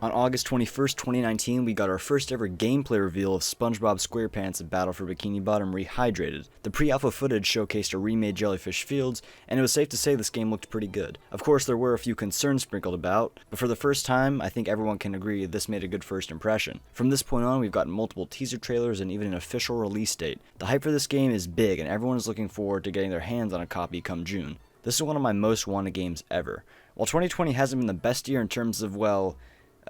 On August 21st, 2019, we got our first ever gameplay reveal of SpongeBob SquarePants and Battle for Bikini Bottom Rehydrated. The pre-alpha footage showcased a remade Jellyfish Fields, and it was safe to say this game looked pretty good. Of course, there were a few concerns sprinkled about, but for the first time, I think everyone can agree this made a good first impression. From this point on, we've gotten multiple teaser trailers and even an official release date. The hype for this game is big, and everyone is looking forward to getting their hands on a copy come June. This is one of my most wanted games ever. While 2020 hasn't been the best year in terms of, well,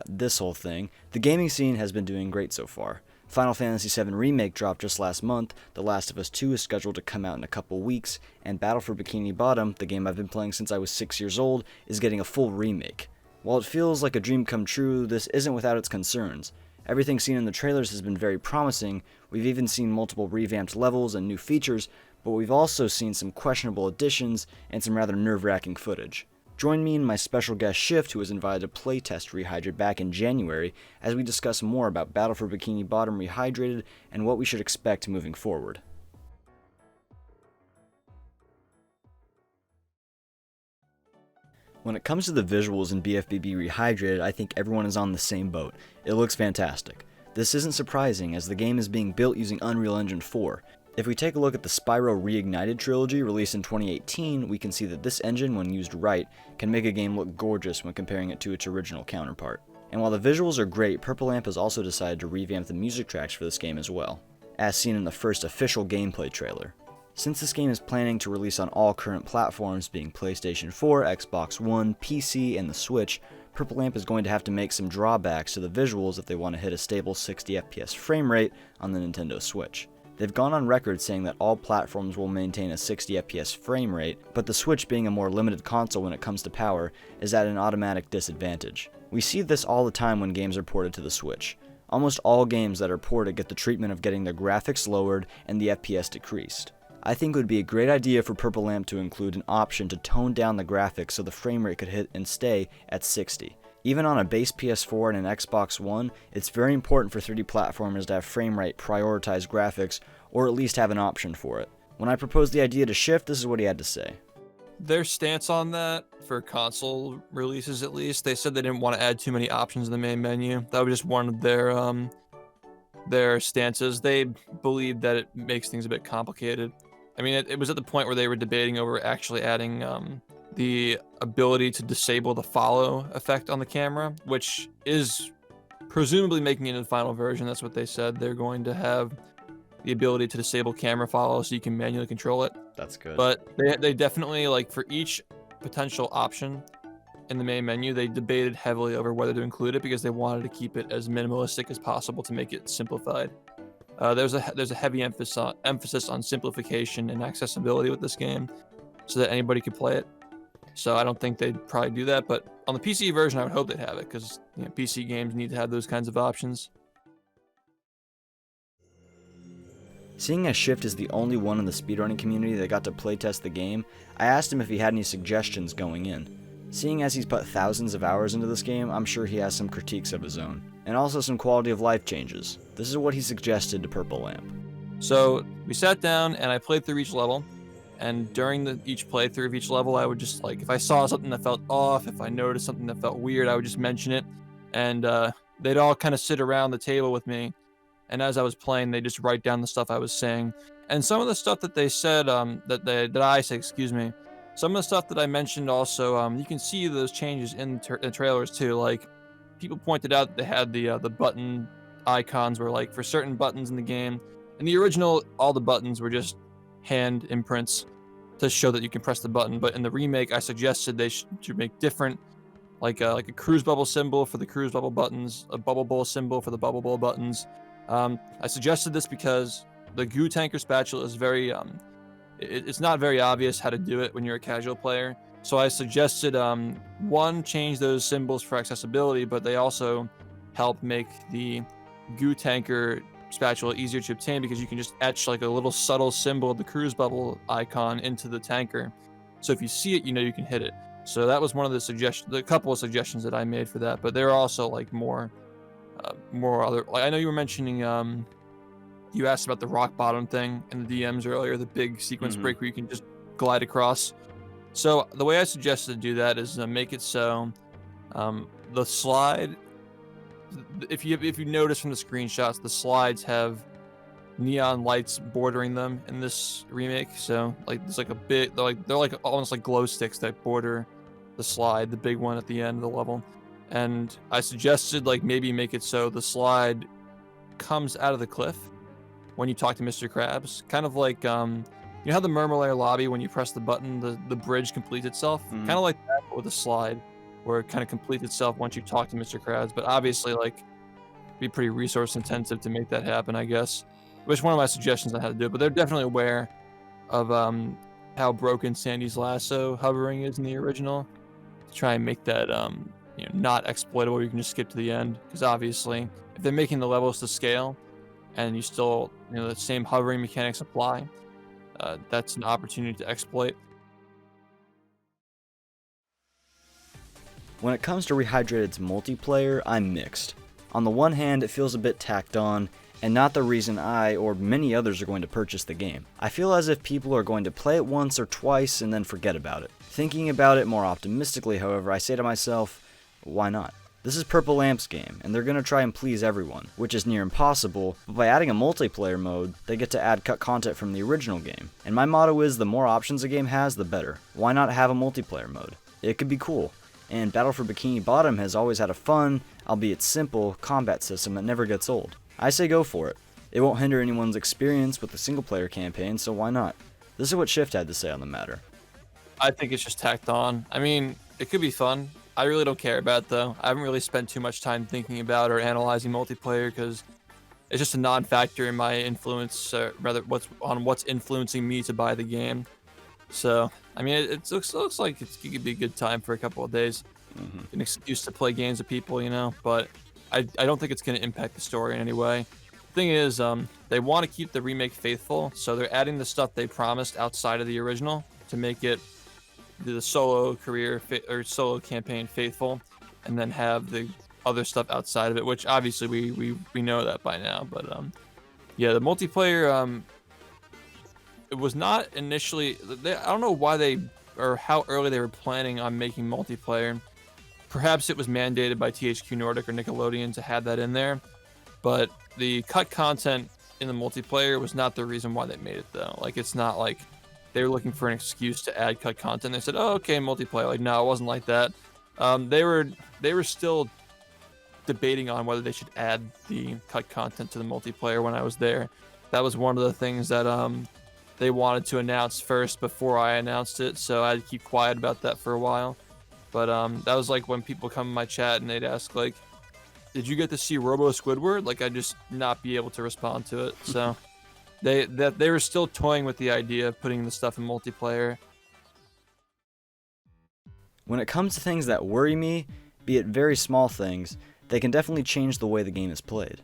this whole thing, the gaming scene has been doing great so far. Final Fantasy VII Remake dropped just last month, The Last of Us 2 is scheduled to come out in a couple weeks, and Battle for Bikini Bottom, the game I've been playing since I was 6 years old, is getting a full remake. While it feels like a dream come true, this isn't without its concerns. Everything seen in the trailers has been very promising. We've even seen multiple revamped levels and new features, but we've also seen some questionable additions and some rather nerve-wracking footage. Join me and my special guest SHiFT, who was invited to playtest Rehydrated back in January, as we discuss more about Battle for Bikini Bottom Rehydrated and what we should expect moving forward. When it comes to the visuals in BFBB Rehydrated, I think everyone is on the same boat. It looks fantastic. This isn't surprising, as the game is being built using Unreal Engine 4. If we take a look at the Spyro Reignited trilogy released in 2018, we can see that this engine, when used right, can make a game look gorgeous when comparing it to its original counterpart. And while the visuals are great, Purple Lamp has also decided to revamp the music tracks for this game as well, as seen in the first official gameplay trailer. Since this game is planning to release on all current platforms, being PlayStation 4, Xbox One, PC, and the Switch, Purple Lamp is going to have to make some drawbacks to the visuals if they want to hit a stable 60 FPS frame rate on the Nintendo Switch. They've gone on record saying that all platforms will maintain a 60 FPS frame rate, but the Switch, being a more limited console when it comes to power, is at an automatic disadvantage. We see this all the time when games are ported to the Switch. Almost all games that are ported get the treatment of getting the graphics lowered and the FPS decreased. I think it would be a great idea for Purple Lamp to include an option to tone down the graphics so the frame rate could hit and stay at 60. Even on a base PS4 and an Xbox One, it's very important for 3D platformers to have frame rate prioritize graphics, or at least have an option for it. When I proposed the idea to SHiFT, this is what he had to say. Their stance on that, for console releases at least, they said they didn't want to add too many options in the main menu. That was just one of their stances. They believe that it makes things a bit complicated. I mean, it was at the point where they were debating over actually adding the ability to disable the follow effect on the camera, which is presumably making it in the final version. That's what they said. They're going to have the ability to disable camera follow so you can manually control it. That's good. But they definitely, like, for each potential option in the main menu, they debated heavily over whether to include it because they wanted to keep it as minimalistic as possible to make it simplified. There's a heavy emphasis on simplification and accessibility with this game so that anybody could play it. So I don't think they'd probably do that, but on the PC version, I would hope they'd have it, because PC games need to have those kinds of options. Seeing as SHiFT is the only one in the speedrunning community that got to playtest the game, I asked him if he had any suggestions going in. Seeing as he's put thousands of hours into this game, I'm sure he has some critiques of his own, and also some quality of life changes. This is what he suggested to Purple Lamp. So we sat down and I played through each level. And during each playthrough of each level, I would just, like, if I saw something that felt off, if I noticed something that felt weird, I would just mention it. And they'd all kind of sit around the table with me. And as I was playing, they just write down the stuff I was saying. And some of the stuff that they said, that I said, some of the stuff that I mentioned also, you can see those changes in the trailers too. Like, people pointed out that they had the button icons were, like, for certain buttons in the game. In the original, all the buttons were just hand imprints to show that you can press the button, but in the remake I suggested they should make different, like a cruise bubble symbol for the cruise bubble buttons, a bubble bowl symbol for the bubble bowl buttons. I suggested this because the goo tanker spatula is very it's not very obvious how to do it when you're a casual player, so I suggested one, change those symbols for accessibility, but they also help make the goo tanker spatula easier to obtain because you can just etch, like, a little subtle symbol of the cruise bubble icon into the tanker, so if you see it, you can hit it. So that was one of the couple of suggestions that I made for that, but there are also, like, more other, like, I know you were mentioning, you asked about the rock bottom thing in the DMs earlier, the big sequence break where you can just glide across. So the way I suggested to do that is make it so the slide if you notice from the screenshots, the slides have neon lights bordering them in this remake. So like there's like a bit, they're like almost like glow sticks that border the slide, the big one at the end of the level. And I suggested like maybe make it so the slide comes out of the cliff when you talk to Mr. Krabs, kind of like you know how the Murmur lobby, when you press the button, the bridge completes itself, kind of like that, but with a slide, where it kind of completes itself once you talk to Mr. Krabs. But obviously, like, be pretty resource intensive to make that happen, I guess. Which one of my suggestions on how to do it, but they're definitely aware of how broken Sandy's lasso hovering is in the original, to try and make that you know, not exploitable. You can just skip to the end, because obviously, if they're making the levels to scale, and you still, you know, the same hovering mechanics apply, that's an opportunity to exploit. When it comes to Rehydrated's multiplayer, I'm mixed. On the one hand, it feels a bit tacked on, and not the reason I or many others are going to purchase the game. I feel as if people are going to play it once or twice and then forget about it. Thinking about it more optimistically, however, I say to myself, why not? This is Purple Lamp's game, and they're going to try and please everyone, which is near impossible, but by adding a multiplayer mode, they get to add cut content from the original game. And my motto is the more options a game has, the better. Why not have a multiplayer mode? It could be cool. And Battle for Bikini Bottom has always had a fun, albeit simple, combat system that never gets old. I say go for it. It won't hinder anyone's experience with the single-player campaign, so why not? This is what SHiFT had to say on the matter. I think it's just tacked on. I mean, it could be fun. I really don't care about it, though. I haven't really spent too much time thinking about or analyzing multiplayer, because it's just a non-factor in my influence, rather what's influencing me to buy the game. So, I mean, it looks like it could be a good time for a couple of days. An excuse to play games with people, you know, but I don't think it's going to impact the story in any way. The thing is, they want to keep the remake faithful, so they're adding the stuff they promised outside of the original to make it the solo career or solo campaign faithful, and then have the other stuff outside of it, which obviously we know that by now. But yeah, the multiplayer, it was not initially. I don't know why they or how early they were planning on making multiplayer. Perhaps it was mandated by THQ Nordic or Nickelodeon to have that in there, but the cut content in the multiplayer was not the reason why they made it, though. Like, it's not like they were looking for an excuse to add cut content. They said, "Oh, okay, multiplayer." Like, no, it wasn't like that. They were still debating on whether they should add the cut content to the multiplayer when I was there. That was one of the things that they wanted to announce first before I announced it, so I had to keep quiet about that for a while. But that was like when people come in my chat and they'd ask, like, "Did you get to see Robo Squidward?" Like, I'd just not be able to respond to it. So they were still toying with the idea of putting the stuff in multiplayer. When it comes to things that worry me, be it very small things, they can definitely change the way the game is played.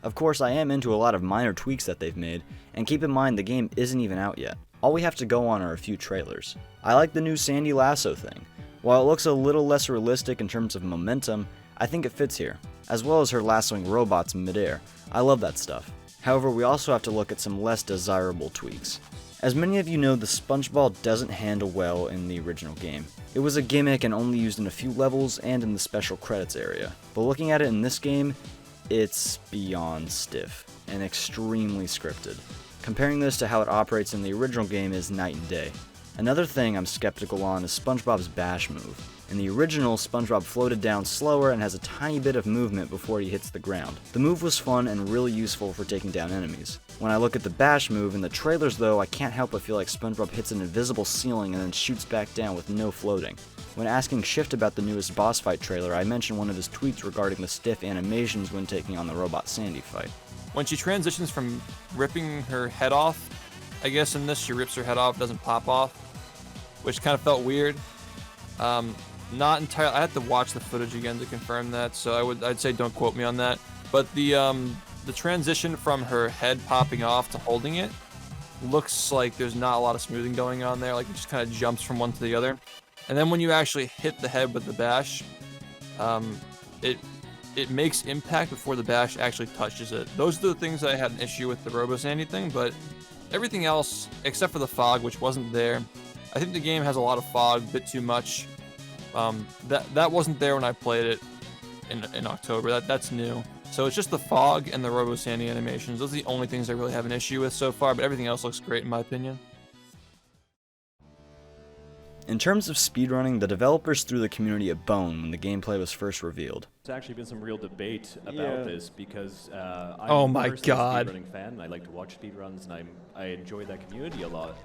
Of course, I am into a lot of minor tweaks that they've made, and keep in mind the game isn't even out yet. All we have to go on are a few trailers. I like the new Sandy Lasso thing. While it looks a little less realistic in terms of momentum, I think it fits here, as well as her lassoing robots in midair. I love that stuff. However, we also have to look at some less desirable tweaks. As many of you know, the sponge ball doesn't handle well in the original game. It was a gimmick and only used in a few levels and in the special credits area. But looking at it in this game, it's beyond stiff and extremely scripted. Comparing this to how it operates in the original game is night and day. Another thing I'm skeptical on is SpongeBob's bash move. In the original, SpongeBob floated down slower and has a tiny bit of movement before he hits the ground. The move was fun and really useful for taking down enemies. When I look at the bash move in the trailers though, I can't help but feel like SpongeBob hits an invisible ceiling and then shoots back down with no floating. When asking SHiFT about the newest boss fight trailer, I mentioned one of his tweets regarding the stiff animations when taking on the robot Sandy fight. When she transitions from ripping her head off, I guess in this she rips her head off, doesn't pop off, which kind of felt weird. Not entirely. I had to watch the footage again to confirm that, so I'd say don't quote me on that. But the transition from her head popping off to holding it looks like there's not a lot of smoothing going on there. Like, it just kind of jumps from one to the other. And then when you actually hit the head with the bash, it makes impact before the bash actually touches it. Those are the things that I had an issue with the Robo Sandy thing, but everything else, except for the fog, which wasn't there. I think the game has a lot of fog, a bit too much. That wasn't there when I played it. in October. That's new. So it's just the fog and the robo-sanding animations. Those are the only things I really have an issue with so far, but everything else looks great in my opinion. In terms of speedrunning, the developers threw the community a bone when the gameplay was first revealed. There's actually been some real debate about this because I'm Oh my personally God. a speedrunning fan. I like to watch speedruns, and I enjoy that community a lot.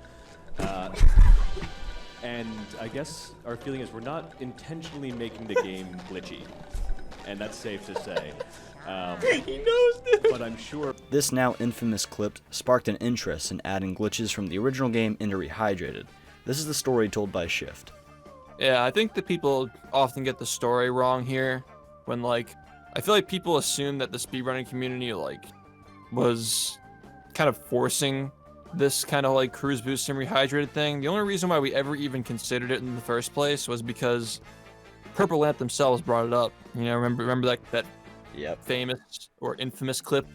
And I guess our feeling is we're not intentionally making the game glitchy, and that's safe to say. He knows this. But I'm sure This now infamous clip sparked an interest in adding glitches from the original game into Rehydrated. This is the story told by SHiFT. Yeah, I think that people often get the story wrong here. When I feel like people assume that the speedrunning community was kind of forcing this kind of cruise boost and rehydrated thing. The only reason why we ever even considered it in the first place was because Purple Lamp themselves brought it up. You know, remember that famous or infamous clip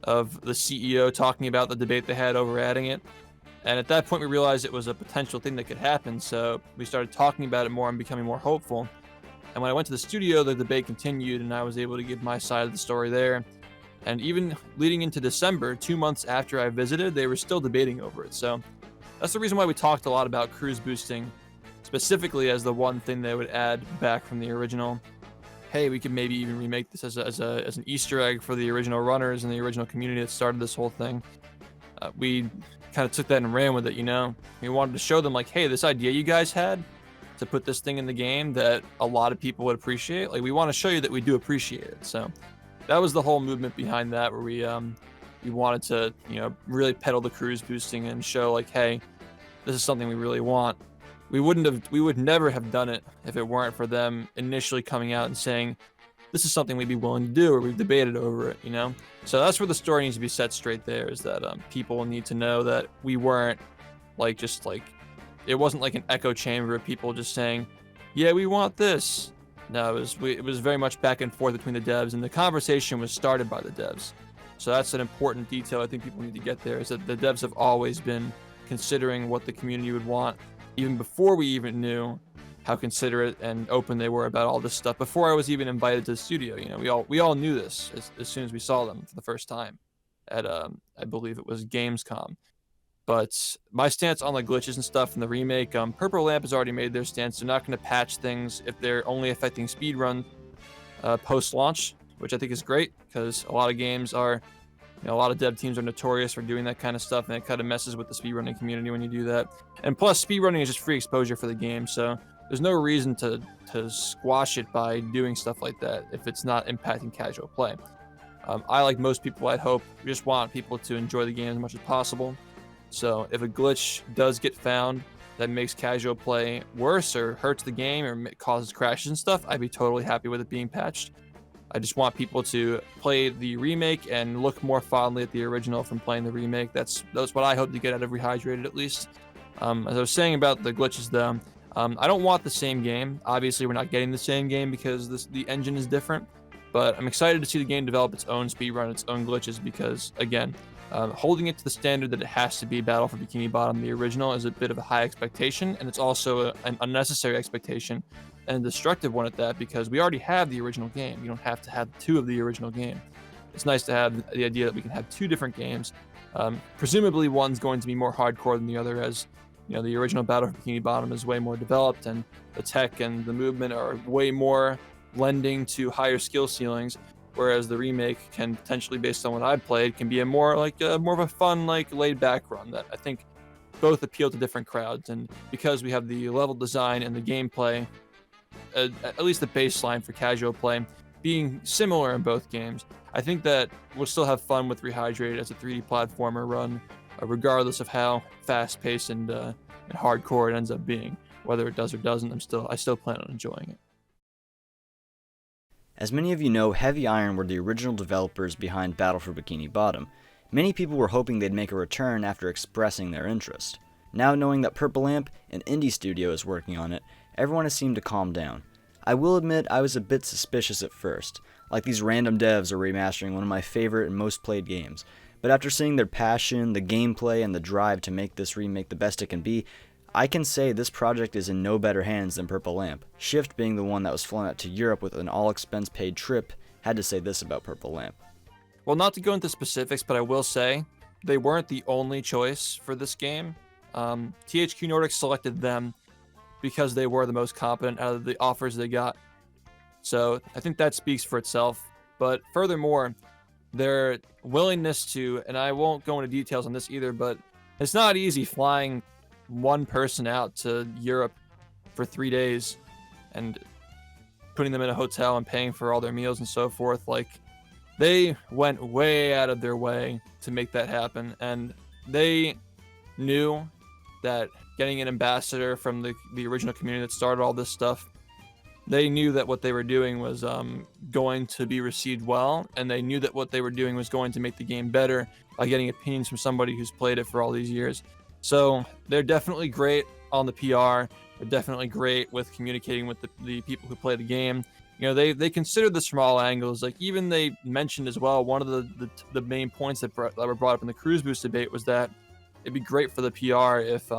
of the CEO talking about the debate they had over adding it. And at that point, we realized it was a potential thing that could happen, so we started talking about it more and becoming more hopeful. And when I went to the studio, the debate continued, and I was able to give my side of the story there. And even leading into December, 2 months after I visited, they were still debating over it. So that's the reason why we talked a lot about cruise boosting, specifically as the one thing they would add back from the original. Hey, we could maybe even remake this as an Easter egg for the original runners and the original community that started this whole thing. We kind of took that and ran with it, you know? We wanted to show them hey, this idea you guys had to put this thing in the game that a lot of people would appreciate. We want to show you that we do appreciate it. So that was the whole movement behind that, where we wanted to, really pedal the cruise boosting and show hey, this is something we really want. We would never have done it if it weren't for them initially coming out and saying, this is something we'd be willing to do, or we've debated over it, So that's where the story needs to be set straight there, is that people need to know that we weren't it wasn't an echo chamber of people just saying, yeah, we want this. No, it was very much back and forth between the devs, and the conversation was started by the devs. So that's an important detail I think people need to get there, is that the devs have always been considering what the community would want, even before we even knew how considerate and open they were about all this stuff. Before I was even invited to the studio, we all knew this as soon as we saw them for the first time at I believe it was Gamescom. But my stance on glitches and stuff in the remake, Purple Lamp has already made their stance. They're not going to patch things if they're only affecting speedrun post-launch, which I think is great, because a lot of games are, a lot of dev teams are notorious for doing that kind of stuff, and it kind of messes with the speedrunning community when you do that. And plus, speedrunning is just free exposure for the game, so there's no reason to squash it by doing stuff like that if it's not impacting casual play. I, like most people, I'd hope, just want people to enjoy the game as much as possible. So if a glitch does get found that makes casual play worse or hurts the game or causes crashes and stuff, I'd be totally happy with it being patched. I just want people to play the remake and look more fondly at the original from playing the remake. That's what I hope to get out of Rehydrated, at least. As I was saying about the glitches, though, I don't want the same game. Obviously, we're not getting the same game because the engine is different. But I'm excited to see the game develop its own speedrun, its own glitches, because, again, holding it to the standard that it has to be Battle for Bikini Bottom, the original, is a bit of a high expectation, and it's also an unnecessary expectation, and a destructive one at that, because we already have the original game. You don't have to have two of the original game. It's nice to have the idea that we can have two different games. Presumably, one's going to be more hardcore than the other, as the original Battle for Bikini Bottom is way more developed, and the tech and the movement are way more lending to higher skill ceilings. Whereas the remake can potentially, based on what I've played, can be more of a fun, laid back run that I think both appeal to different crowds. And because we have the level design and the gameplay, at least the baseline for casual play, being similar in both games, I think that we'll still have fun with Rehydrated as a 3D platformer run, regardless of how fast-paced and hardcore it ends up being. Whether it does or doesn't, I still plan on enjoying it. As many of you know, Heavy Iron were the original developers behind Battle for Bikini Bottom. Many people were hoping they'd make a return after expressing their interest. Now knowing that Purple Lamp, an indie studio, is working on it, everyone has seemed to calm down. I will admit I was a bit suspicious at first, like these random devs are remastering one of my favorite and most played games. But after seeing their passion, the gameplay, and the drive to make this remake the best it can be, I can say this project is in no better hands than Purple Lamp. SHiFT, being the one that was flown out to Europe with an all-expense-paid trip, had to say this about Purple Lamp. Well, not to go into specifics, but I will say they weren't the only choice for this game. THQ Nordic selected them because they were the most competent out of the offers they got. So I think that speaks for itself. But furthermore, their willingness to, and I won't go into details on this either, but it's not easy flying one person out to Europe for 3 days and putting them in a hotel and paying for all their meals and so forth. Like, they went way out of their way to make that happen, and they knew that getting an ambassador from the original community that started all this stuff, they knew that what they were doing was going to be received well, and they knew that what they were doing was going to make the game better by getting opinions from somebody who's played it for all these years. So they're definitely great on the PR. They're definitely great with communicating with the people who play the game. You know, they consider this from all angles. Like, even they mentioned as well, one of the main points that were brought up in the Cruise Boost debate was that it'd be great for the PR if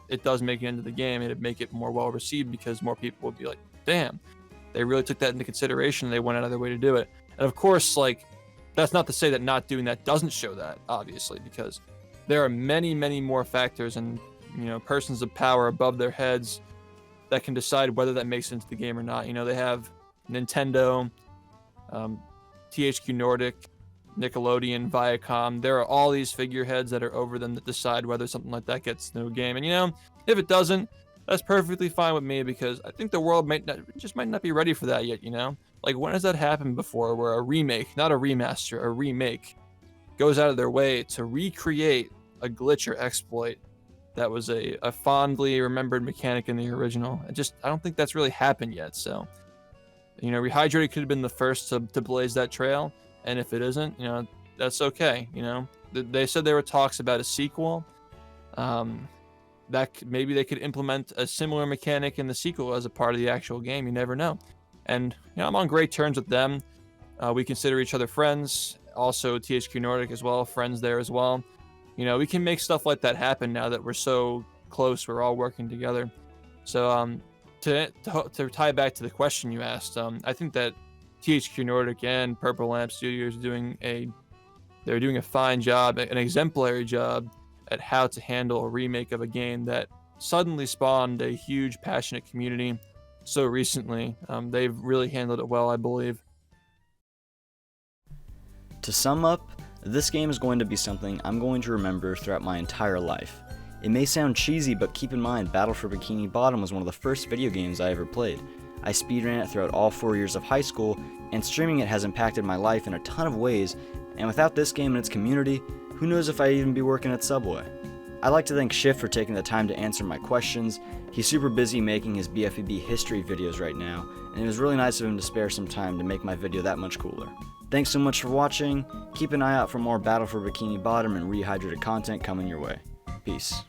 it does make it into the game, and it'd make it more well received because more people would be like, damn, they really took that into consideration. They went out of their way to do it. And of course, like, that's not to say that not doing that doesn't show that, obviously, because there are many, many more factors and, you know, persons of power above their heads that can decide whether that makes it into the game or not. You know, they have Nintendo, THQ Nordic, Nickelodeon, Viacom. There are all these figureheads that are over them that decide whether something like that gets into a game. And, you know, if it doesn't, that's perfectly fine with me, because I think the world might not be ready for that yet, you know? Like, when has that happened before, where a remake, not a remaster, a remake, goes out of their way to recreate a glitch or exploit that was a fondly remembered mechanic in the original? I don't think that's really happened yet. So, you know, Rehydrated could have been the first to blaze that trail, and if it isn't, you know, that's okay. You know, they said there were talks about a sequel. Maybe they could implement a similar mechanic in the sequel as a part of the actual game. You never know. And, you know, I'm on great terms with them. We consider each other friends. Also, THQ Nordic as well, friends there as well. You know, we can make stuff like that happen now that we're so close. We're all working together. So, to tie back to the question you asked, I think that THQ Nordic and Purple Lamp Studios are doing a fine job, an exemplary job at how to handle a remake of a game that suddenly spawned a huge, passionate community so recently. They've really handled it well, I believe. To sum up, this game is going to be something I'm going to remember throughout my entire life. It may sound cheesy, but keep in mind, Battle for Bikini Bottom was one of the first video games I ever played. I speedran it throughout all 4 years of high school, and streaming it has impacted my life in a ton of ways, and without this game and its community, who knows if I'd even be working at Subway. I'd like to thank SHiFT for taking the time to answer my questions. He's super busy making his BFBB history videos right now, and it was really nice of him to spare some time to make my video that much cooler. Thanks so much for watching. Keep an eye out for more Battle for Bikini Bottom and Rehydrated content coming your way. Peace.